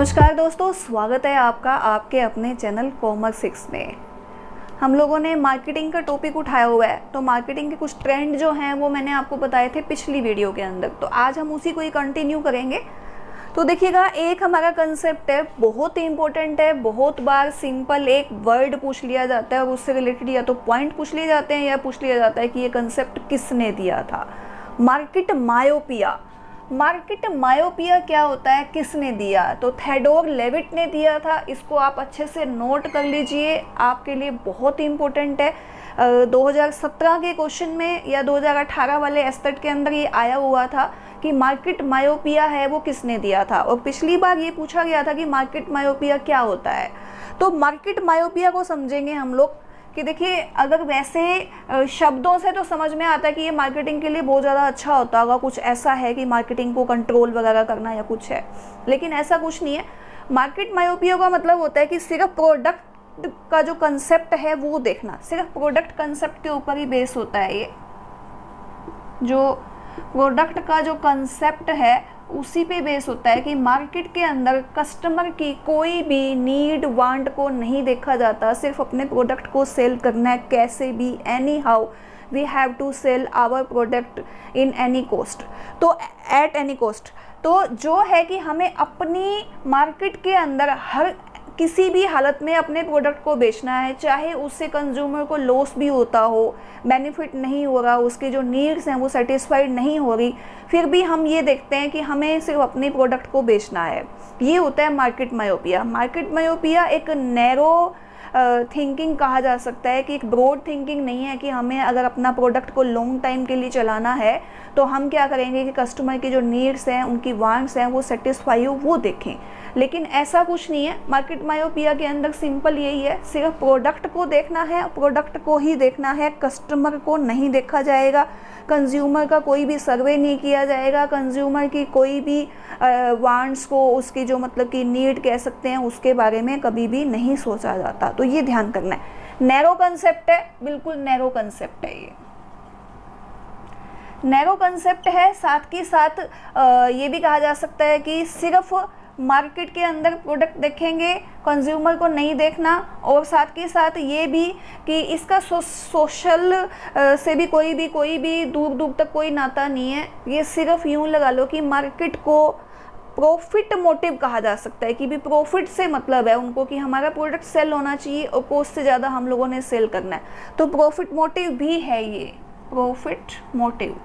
नमस्कार दोस्तों, स्वागत है आपका आपके अपने चैनल कॉमर्स 6 में। हम लोगों ने मार्केटिंग का टॉपिक उठाया हुआ है। तो मार्केटिंग के कुछ ट्रेंड जो हैं वो मैंने आपको बताए थे पिछली वीडियो के अंदर, तो आज हम उसी को ही कंटिन्यू करेंगे। तो देखिएगा, एक हमारा कंसेप्ट है, बहुत ही इंपॉर्टेंट है। बहुत बार सिंपल एक वर्ड पूछ लिया जाता है और उससे रिलेटेड या तो पॉइंट पूछ लिए जाते हैं या पूछ लिया जाता है कि ये कंसेप्ट किसने दिया था। Market myopia. मार्केट मायोपिया क्या होता है, किसने दिया? तो थेओडोर लेविट ने दिया था। इसको आप अच्छे से नोट कर लीजिए, आपके लिए बहुत ही इंपॉर्टेंट है। 2017 के क्वेश्चन में या 2018 वाले एस्टेट के अंदर ये आया हुआ था कि मार्केट मायोपिया है वो किसने दिया था। और पिछली बार ये पूछा गया था कि मार्केट मायोपिया क्या होता है। तो मार्केट मायोपिया को समझेंगे हम लोग कि देखिए, अगर वैसे शब्दों से तो समझ में आता है कि ये मार्केटिंग के लिए बहुत ज़्यादा अच्छा होता होगा, कुछ ऐसा है कि मार्केटिंग को कंट्रोल वगैरह करना या कुछ है, लेकिन ऐसा कुछ नहीं है। मार्केट मायोपिया का मतलब होता है कि सिर्फ प्रोडक्ट का जो कंसेप्ट है वो देखना, सिर्फ प्रोडक्ट कंसेप्ट के ऊपर ही बेस होता है। ये जो प्रोडक्ट का जो कंसेप्ट है उसी पे बेस होता है कि मार्केट के अंदर कस्टमर की कोई भी नीड वांट को नहीं देखा जाता, सिर्फ अपने प्रोडक्ट को सेल करना है कैसे भी, any how we have to sell our product in any cost, तो एट एनी कॉस्ट। तो जो है कि हमें अपनी मार्केट के अंदर हर किसी भी हालत में अपने प्रोडक्ट को बेचना है, चाहे उससे कंज्यूमर को लॉस भी होता हो, बेनिफिट नहीं हो रहा, उसके जो नीड्स हैं वो सेटिस्फाइड नहीं हो रही, फिर भी हम ये देखते हैं कि हमें सिर्फ अपने प्रोडक्ट को बेचना है। ये होता है मार्केट मायोपिया। मार्केट मायोपिया एक नैरो थिंकिंग कहा जा सकता है कि एक ब्रॉड थिंकिंग नहीं है कि हमें अगर अपना प्रोडक्ट को लॉन्ग टाइम के लिए चलाना है तो हम क्या करेंगे कि कस्टमर की जो नीड्स हैं, उनकी वांट्स हैं वो सेटिस्फाई हो, वो देखें। लेकिन ऐसा कुछ नहीं है। मार्केट मायोपिया के अंदर सिंपल यही है, सिर्फ प्रोडक्ट को देखना है, प्रोडक्ट को ही देखना है, कस्टमर को नहीं देखा जाएगा, कंज्यूमर का कोई भी सर्वे नहीं किया जाएगा, कंज्यूमर की कोई भी वांट्स को, उसकी जो मतलब कि नीड कह सकते हैं, उसके बारे में कभी भी नहीं सोचा जाता। तो ये ध्यान करना है। नैरो कंसेप्ट है, बिल्कुल नैरो कंसेप्ट है। ये नैरो कंसेप्ट है। साथ के साथ ये भी कहा जा सकता है कि सिर्फ मार्केट के अंदर प्रोडक्ट देखेंगे, कंज्यूमर को नहीं देखना। और साथ के साथ ये भी कि इसका सोशल से भी कोई भी दूर दूर तक कोई नाता नहीं है। ये सिर्फ यूँ लगा लो कि मार्केट को प्रॉफिट मोटिव कहा जा सकता है कि भी प्रॉफिट से मतलब है उनको कि हमारा प्रोडक्ट सेल होना चाहिए और कॉस्ट से ज़्यादा हम लोगों ने सेल करना है। तो प्रॉफिट मोटिव भी है ये, प्रॉफिट मोटिव।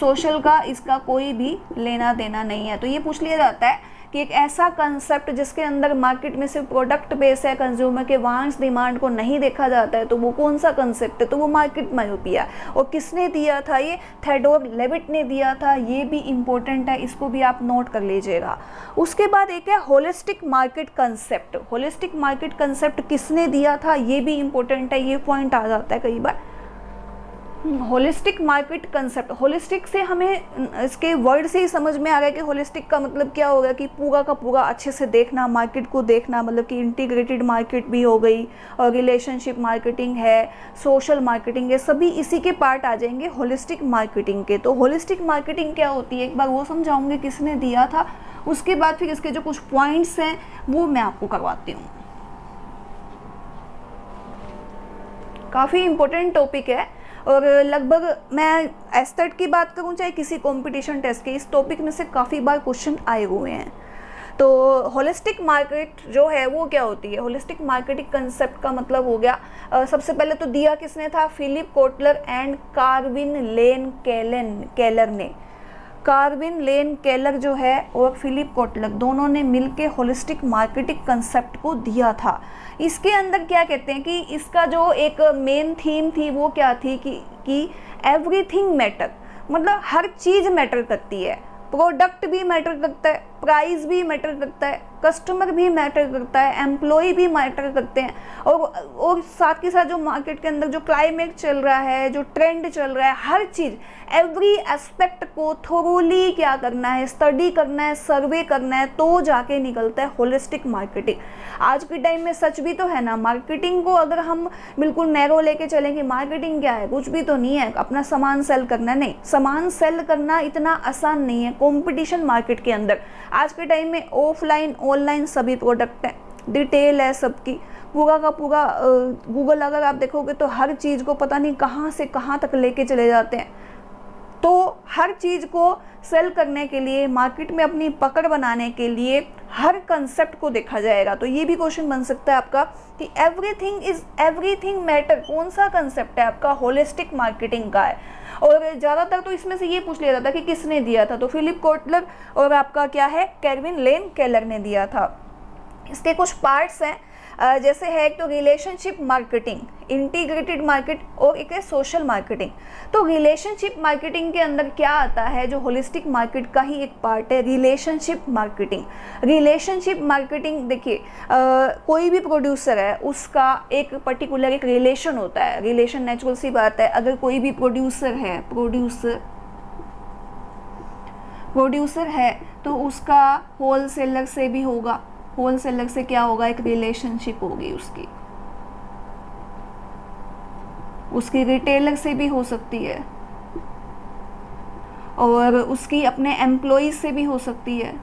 सोशल का इसका कोई भी लेना देना नहीं है। तो ये पूछ लिया जाता है कि एक ऐसा कंसेप्ट जिसके अंदर मार्केट में सिर्फ प्रोडक्ट बेस है, कंज्यूमर के वांट्स डिमांड को नहीं देखा जाता है, तो वो कौन सा कंसेप्ट है? तो वो मार्केट मायोपिया। और किसने दिया था? ये थेओडोर लेविट ने दिया था। ये भी इम्पोर्टेंट है, इसको भी आप नोट कर लीजिएगा। उसके बाद एक है holistic market concept. Holistic market concept किसने दिया था? ये भी इम्पोर्टेंट है, ये पॉइंट आ जाता है कई बार। होलिस्टिक मार्केट कंसेप्ट, होलिस्टिक से हमें इसके वर्ड से ही समझ में आ रहा है कि होलिस्टिक का मतलब क्या होगा कि पूरा का पूरा अच्छे से देखना, मार्केट को देखना, मतलब कि इंटीग्रेटेड मार्केट भी हो गई और रिलेशनशिप मार्केटिंग है, सोशल मार्केटिंग है, सभी इसी के पार्ट आ जाएंगे होलिस्टिक मार्केटिंग के। तो होलिस्टिक मार्केटिंग क्या होती है एक बार वो समझाऊंगी किसने दिया था। उसके बाद फिर इसके जो कुछ पॉइंट्स हैं वो मैं आपको करवाती हूँ। काफ़ी इम्पोर्टेंट टॉपिक है और लगभग मैं एस्टेट की बात करूं चाहे किसी कंपटीशन टेस्ट के, इस टॉपिक में से काफ़ी बार क्वेश्चन आए हुए हैं। तो होलिस्टिक मार्केट जो है वो क्या होती है? होलिस्टिक मार्केटिंग कंसेप्ट का मतलब हो गया, सबसे पहले तो दिया किसने था? Philip Kotler and Kevin Lane Keller ने। कार्विन लेन केलर जो है और फिलिप कोटलर दोनों ने मिलके होलिस्टिक मार्केटिंग कंसेप्ट को दिया था। इसके अंदर क्या कहते हैं कि इसका जो एक मेन थीम थी वो क्या थी कि एवरीथिंग मैटर, मतलब हर चीज़ मैटर करती है। प्रोडक्ट भी मैटर करता है, प्राइस भी मैटर करता है, कस्टमर भी मैटर करता है, एम्प्लॉय भी मैटर करते हैं। और साथ के साथ जो मार्केट के अंदर जो क्लाइमेट चल रहा है, जो ट्रेंड चल रहा है, हर चीज़ एवरी एस्पेक्ट को थोरोली क्या करना है, स्टडी करना है, सर्वे करना है, तो जाके निकलता है होलिस्टिक मार्केटिंग। आज के टाइम में सच भी तो है ना, मार्केटिंग को अगर हम बिल्कुल नैरो लेके चलें कि मार्केटिंग क्या है, कुछ भी तो नहीं है, अपना सामान सेल करना, नहीं, सामान सेल करना इतना आसान नहीं है। कंपटीशन मार्केट के अंदर आज के टाइम में ऑफलाइन ऑनलाइन सभी प्रोडक्ट हैं, डिटेल है सबकी, पूरा का पूरा गूगल अगर आप देखोगे तो हर चीज़ को पता नहीं कहाँ से कहाँ तक लेके चले जाते हैं। तो हर चीज़ को सेल करने के लिए, मार्केट में अपनी पकड़ बनाने के लिए हर कंसेप्ट को देखा जाएगा। तो ये भी क्वेश्चन बन सकता है आपका कि एवरीथिंग मैटर कौन सा कंसेप्ट है आपका, होलिस्टिक मार्केटिंग का है। और ज़्यादातर तो इसमें से ये पूछ लिया जाता कि किसने दिया था, तो फिलिप कोटलर और आपका क्या है, केल्विन लेन केलर ने दिया था। इसके कुछ पार्ट्स हैं, जैसे है एक तो रिलेशनशिप मार्केटिंग, इंटीग्रेटेड मार्केट और एक है सोशल मार्केटिंग। तो रिलेशनशिप मार्केटिंग के अंदर क्या आता है, जो होलिस्टिक मार्केट का ही एक पार्ट है, रिलेशनशिप मार्केटिंग। रिलेशनशिप मार्केटिंग देखिए, कोई भी प्रोड्यूसर है उसका एक पर्टिकुलर एक रिलेशन होता है, रिलेशन नेचुरल सी बात है। अगर कोई भी प्रोड्यूसर है तो उसका होलसेलर से भी होगा, होलसेलर से क्या होगा, एक रिलेशनशिप होगी उसकी रिटेलर से भी हो सकती है, और उसकी अपने एम्प्लॉइज से भी हो सकती है,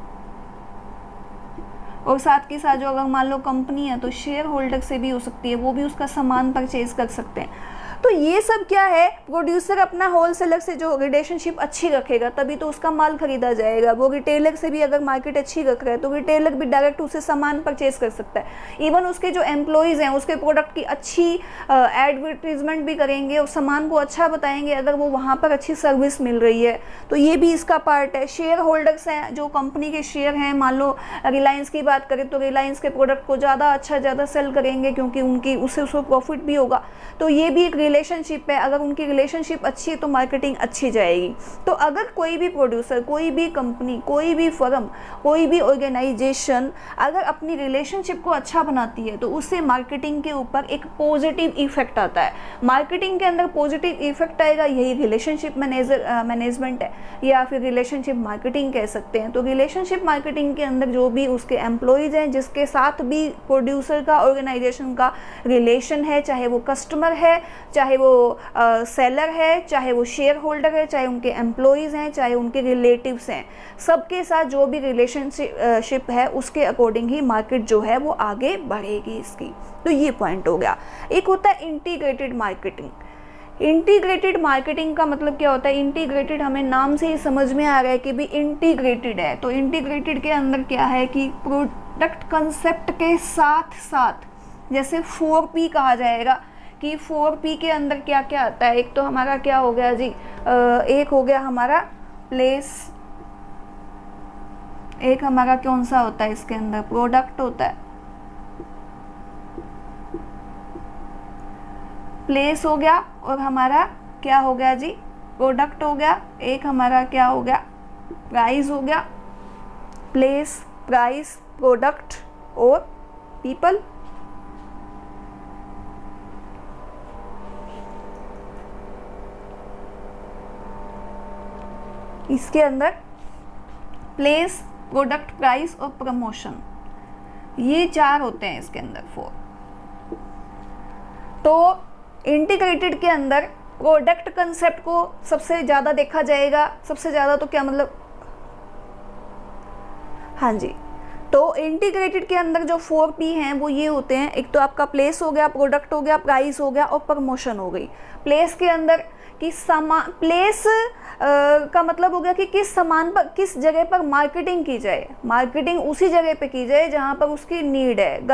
और साथ के साथ जो अगर मान लो कंपनी है तो शेयर होल्डर से भी हो सकती है, वो भी उसका सामान परचेज कर सकते हैं। तो ये सब क्या है, प्रोड्यूसर अपना होलसेलर से जो रिलेशनशिप अच्छी रखेगा तभी तो उसका माल खरीदा जाएगा। वो रिटेलर से भी अगर मार्केट अच्छी रख रहा है तो रिटेलर भी डायरेक्ट उससे सामान परचेज कर सकता है। इवन उसके जो एम्प्लॉइज़ हैं उसके प्रोडक्ट की अच्छी एडवर्टीजमेंट भी करेंगे और सामान को अच्छा बताएंगे अगर वो वहाँ पर अच्छी सर्विस मिल रही है। तो ये भी इसका पार्ट है। शेयर होल्डर्स हैं, जो कंपनी के शेयर हैं, मान लो रिलायंस की बात करें तो रिलायंस के प्रोडक्ट को ज़्यादा सेल करेंगे क्योंकि उनकी उससे प्रॉफिट भी होगा। तो ये भी एक रिलेशनशिप है, अगर उनकी रिलेशनशिप अच्छी है तो मार्केटिंग अच्छी जाएगी। तो अगर कोई भी प्रोड्यूसर, कोई भी कंपनी, कोई भी फर्म, कोई भी ऑर्गेनाइजेशन अगर अपनी रिलेशनशिप को अच्छा बनाती है तो उससे मार्केटिंग के ऊपर एक पॉजिटिव इफेक्ट आता है। मार्केटिंग के अंदर पॉजिटिव इफेक्ट आएगा, यही रिलेशनशिप मैनेजमेंट है या फिर रिलेशनशिप मार्केटिंग कह सकते हैं। तो रिलेशनशिप मार्केटिंग के अंदर जो भी उसके एम्प्लॉइज हैं, जिसके साथ भी प्रोड्यूसर का, ऑर्गेनाइजेशन का रिलेशन है, चाहे वो कस्टमर है, चाहे वो सेलर है, चाहे वो शेयर होल्डर है, चाहे उनके एम्प्लॉइज़ हैं, चाहे उनके रिलेटिव्स हैं, सबके साथ जो भी रिलेशनशिप है उसके अकॉर्डिंग ही मार्केट जो है वो आगे बढ़ेगी इसकी। तो ये पॉइंट हो गया। एक होता है इंटीग्रेटेड मार्केटिंग। इंटीग्रेटेड मार्केटिंग का मतलब क्या होता है, इंटीग्रेटेड हमें नाम से ही समझ में आ रहा है कि भी इंटीग्रेटेड है। तो इंटीग्रेटेड के अंदर क्या है कि प्रोडक्ट कंसेप्ट के साथ साथ, जैसे 4P कहा जाएगा कि 4P के अंदर क्या क्या आता है। एक तो हमारा क्या हो गया जी, एक हो गया हमारा प्लेस, एक हमारा कौन सा होता है इसके अंदर, प्रोडक्ट होता है, प्लेस हो गया, और हमारा क्या हो गया जी, प्रोडक्ट हो गया। एक हमारा क्या हो गया, प्राइस हो गया, प्लेस, प्राइस, प्रोडक्ट और पीपल। इसके अंदर प्लेस, प्रोडक्ट, प्राइस और प्रमोशन, ये 4 होते हैं इसके अंदर 4। तो इंटीग्रेटेड के अंदर प्रोडक्ट कंसेप्ट को सबसे ज़्यादा देखा जाएगा। सबसे ज़्यादा तो क्या मतलब, हाँ जी, तो इंटीग्रेटेड के अंदर जो 4P हैं वो ये होते हैं। एक तो आपका प्लेस हो गया, प्रोडक्ट हो गया, प्राइस हो गया और प्रमोशन हो गई। प्लेस के अंदर कि सामान, प्लेस का मतलब हो गया कि किस सामान पर, किस जगह पर मार्केटिंग की जाए। मार्केटिंग उसी जगह पे की जाए जहाँ पर उसकी नीड है।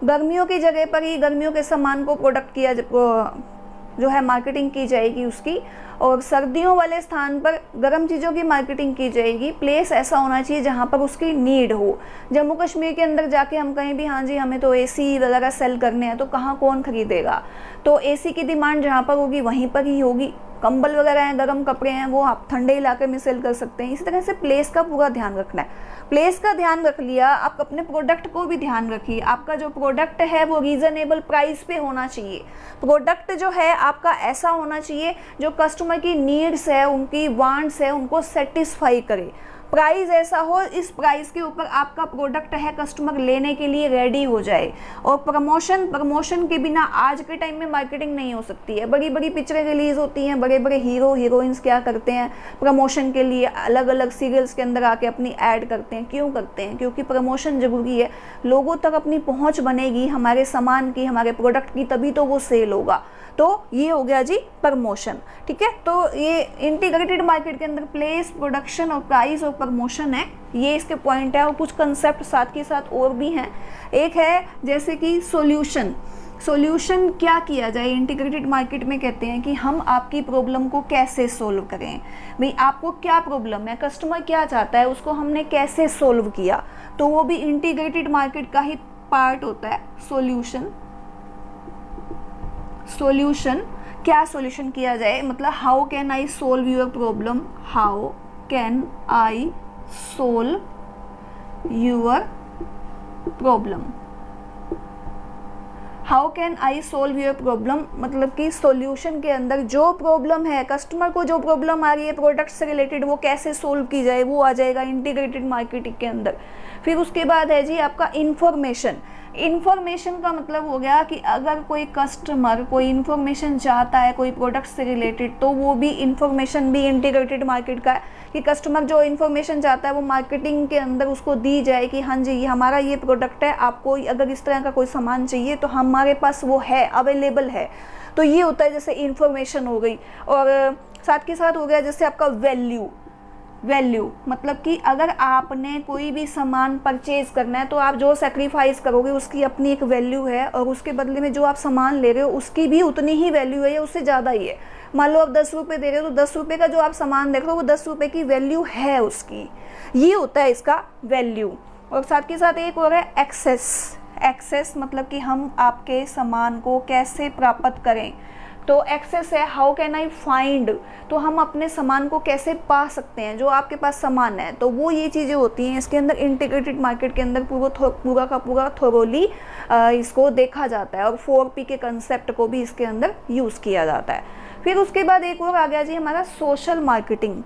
गर्मियों की जगह पर ही गर्मियों के सामान को प्रोडक्ट किया जो है मार्केटिंग की जाएगी उसकी, और सर्दियों वाले स्थान पर गर्म चीज़ों की मार्केटिंग की जाएगी। प्लेस ऐसा होना चाहिए जहाँ पर उसकी नीड हो। जम्मू कश्मीर के अंदर जाके हम कहीं भी, हाँ जी हमें तो एसी वगैरह सेल करने हैं, तो कहाँ कौन खरीदेगा। तो एसी की डिमांड जहाँ पर होगी वहीं पर ही होगी। कंबल वगैरह हैं, गर्म कपड़े हैं, वो आप ठंडे इलाके में सेल कर सकते हैं। इसी तरह से प्लेस का पूरा ध्यान रखना है। प्लेस का ध्यान रख लिया, आप अपने प्रोडक्ट को भी ध्यान रखिए। आपका जो प्रोडक्ट है वो रीज़नेबल प्राइस पे होना चाहिए। प्रोडक्ट जो है आपका ऐसा होना चाहिए जो कस्टमर की नीड्स है, उनकी वांट्स है, उनको सेटिस्फाई करे। प्राइस ऐसा हो, इस प्राइस के ऊपर आपका प्रोडक्ट है कस्टमर लेने के लिए रेडी हो जाए। और प्रमोशन के बिना आज के टाइम में मार्केटिंग नहीं हो सकती है। बड़ी बड़ी पिक्चरें रिलीज होती हैं, बड़े बड़े हीरो हीरोइंस क्या करते हैं, प्रमोशन के लिए अलग अलग सीरियल्स के अंदर आके अपनी ऐड करते हैं। क्यों करते हैं? क्योंकि प्रमोशन जरूरी है, लोगों तक अपनी पहुंच बनेगी हमारे सामान की, हमारे प्रोडक्ट की, तभी तो वो सेल होगा। तो ये हो गया जी प्रमोशन, ठीक है। तो ये इंटीग्रेटेड मार्केट के अंदर प्लेस, प्रोडक्शन और प्राइस और प्रमोशन है, ये इसके पॉइंट है। और कुछ कंसेप्ट साथ के साथ और भी हैं। एक है जैसे कि सॉल्यूशन क्या किया जाए इंटीग्रेटेड मार्केट में, कहते हैं कि हम आपकी प्रॉब्लम को कैसे सोल्व करें। भाई आपको क्या प्रॉब्लम है, कस्टमर क्या चाहता है, उसको हमने कैसे सोल्व किया, तो वो भी इंटीग्रेटेड मार्केट का ही पार्ट होता है। सॉल्यूशन क्या सॉल्यूशन किया जाए, मतलब how can I solve your problem, how can I solve your problem, how can I solve your problem, मतलब कि सॉल्यूशन के अंदर जो प्रॉब्लम है, कस्टमर को जो प्रॉब्लम आ रही है प्रोडक्ट से रिलेटेड, वो कैसे सोल्व की जाए, वो आ जाएगा इंटीग्रेटेड मार्केटिंग के अंदर। फिर उसके बाद है जी आपका इन्फॉर्मेशन का मतलब हो गया कि अगर कोई कस्टमर कोई इन्फॉर्मेशन चाहता है कोई प्रोडक्ट से रिलेटेड, तो वो भी इन्फॉर्मेशन भी इंटीग्रेटेड मार्केट का है कि कस्टमर जो इन्फॉर्मेशन चाहता है वो मार्केटिंग के अंदर उसको दी जाए कि हाँ जी ये हमारा ये प्रोडक्ट है, आपको अगर इस तरह का कोई सामान चाहिए तो हमारे पास वो है, अवेलेबल है। तो ये होता है जैसे इन्फॉर्मेशन हो गई। और साथ के साथ हो गया जैसे आपका वैल्यू, मतलब कि अगर आपने कोई भी सामान परचेज करना है तो आप जो सेक्रीफाइस करोगे उसकी अपनी एक वैल्यू है, और उसके बदले में जो आप सामान ले रहे हो उसकी भी उतनी ही वैल्यू है या उससे ज़्यादा ही है। मान लो आप 10 रुपये दे रहे हो तो 10 रुपये का जो आप सामान देख रहे हो वो 10 रुपये की वैल्यू है उसकी, ये होता है इसका वैल्यू। और साथ के साथ एक और है एक्सेस, मतलब कि हम आपके सामान को कैसे प्राप्त करें। तो एक्सेस है हाउ कैन आई फाइंड, तो हम अपने सामान को कैसे पा सकते हैं, जो आपके पास सामान है। तो वो ये चीज़ें होती हैं इसके अंदर इंटीग्रेटेड मार्केट के अंदर पूरा का पूरा थोरोली इसको देखा जाता है। और 4P के कंसेप्ट को भी इसके अंदर यूज़ किया जाता है। फिर उसके बाद एक और आ गया जी हमारा सोशल मार्केटिंग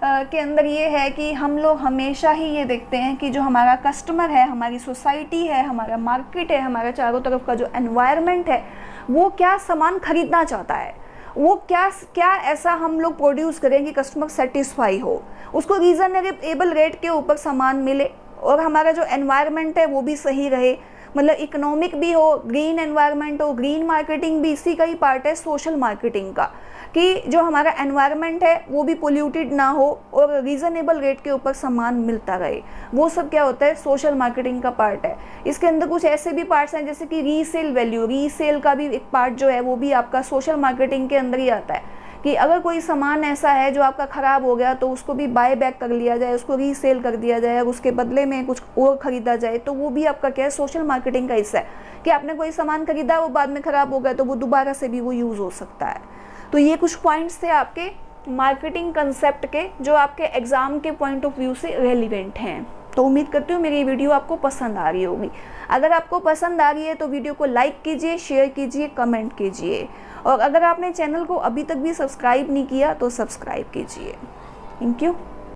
के अंदर ये है कि हम लोग हमेशा ही ये देखते हैं कि जो हमारा कस्टमर है, हमारी सोसाइटी है, हमारा मार्केट है, हमारा चारों तरफ का जो एनवायरनमेंट है, वो क्या सामान खरीदना चाहता है, वो क्या ऐसा हम लोग प्रोड्यूस करें कि कस्टमर सेटिस्फाई हो, उसको रीजनेबल रेट के ऊपर सामान मिले, और हमारा जो एनवायरनमेंट है वो भी सही रहे, मतलब इकोनॉमिक भी हो, ग्रीन एनवायरनमेंट हो। ग्रीन मार्केटिंग भी इसी का ही पार्ट है सोशल मार्केटिंग का, कि जो हमारा एनवायरनमेंट है वो भी पोल्यूटेड ना हो और रीज़नेबल रेट के ऊपर सामान मिलता रहे। वो सब क्या होता है, सोशल मार्केटिंग का पार्ट है। इसके अंदर कुछ ऐसे भी पार्ट्स हैं जैसे कि रीसेल वैल्यू, रीसेल का भी एक पार्ट जो है वो भी आपका सोशल मार्केटिंग के अंदर ही आता है, कि अगर कोई सामान ऐसा है जो आपका ख़राब हो गया तो उसको भी बाय बैक कर लिया जाए, उसको रीसेल कर दिया जाए और उसके बदले में कुछ और ख़रीदा जाए। तो वो भी आपका क्या है, सोशल मार्केटिंग का हिस्सा है, कि आपने कोई सामान खरीदा वो बाद में ख़राब हो गया तो वो दोबारा से भी वो यूज़ हो सकता है। तो ये कुछ पॉइंट्स थे आपके मार्केटिंग कंसेप्ट के, जो आपके एग्ज़ाम के पॉइंट ऑफ व्यू से रेलिवेंट हैं। तो उम्मीद करती हूँ मेरी वीडियो आपको पसंद आ रही होगी। अगर आपको पसंद आ रही है तो वीडियो को लाइक कीजिए, शेयर कीजिए, कमेंट कीजिए, और अगर आपने चैनल को अभी तक भी सब्सक्राइब नहीं किया तो सब्सक्राइब कीजिए। Thank you.